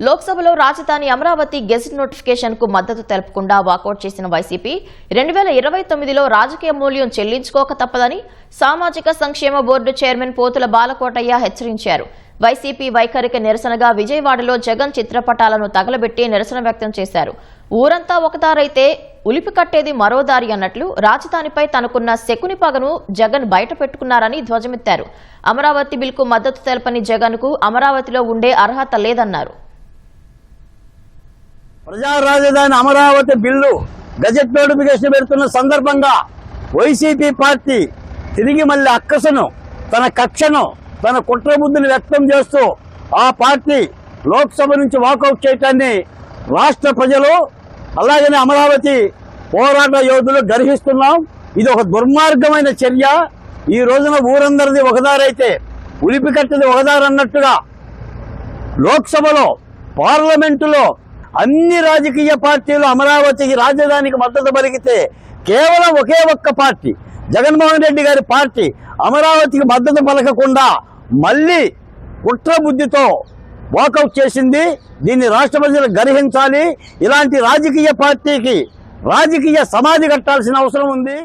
లోక్సభలో రాజధాని Amaravati gazette notification కు మద్దతు తెలపకుండా వాకౌట్ చేసిన వైసీపీ 2029లో రాజకీయ మూల్యం చెల్లించుకోక తప్పదని సామాజిక సంక్షేమ బోర్డు చైర్మన్ పోతుల బాలకోటయ్య హెచ్చరించారు. వైసీపీ వైఖరికి నిరసనగా విజయవాడలో జగన్ చిత్రపటాలను తగలబెట్టి నిరసన వ్యక్తం చేశారు. ఊరంతా ఒకదారైతే ఉలిపి కట్టేది మరో దారి అన్నట్లు రాజధానిపై తనకున్న శకుని పగను జగన్ బయట పెట్టుకున్నారని ధ్వజమెత్తారు. అమరావతి బిల్కు మద్దతు తెలపని జగన్ కు అమరావతిలో ఉండే అర్హత లేదన్నారు. ప్రజా రాజధాని అమరావతి బిల్లు గజెట్ నోటిఫికేషన్ పెడుతున్న సందర్భంగా వైసీపీ పార్టీ తిరిగి మళ్ళీ అక్కసును, తన కక్షను, తన కుట్రబుద్ధిని వ్యక్తం చేస్తూ ఆ పార్టీ లోక్సభ నుంచి వాకౌట్ చేయటాన్ని రాష్ట్ర ప్రజలు అలాగనే అమరావతి పోరాట యోధులు గర్హిస్తున్నాం. ఇది ఒక దుర్మార్గమైన చర్య. ఈ రోజున ఊరందరిది ఒకదారైతే ఉలిపి కట్టది ఒకదారు అన్నట్టుగా లోక్సభలో, పార్లమెంటులో అన్ని రాజకీయ పార్టీలు అమరావతికి రాజధానికి మద్దతు పలికితే కేవలం ఒకే ఒక్క పార్టీ, జగన్మోహన్ రెడ్డి గారి పార్టీ అమరావతికి మద్దతు పలకకుండా మళ్ళీ కుట్ర బుద్ధితో వాకౌట్ చేసింది. దీన్ని రాష్ట్ర ప్రజలు గర్హించాలి. ఇలాంటి రాజకీయ పార్టీకి రాజకీయ సమాధి కట్టాల్సిన అవసరం ఉంది.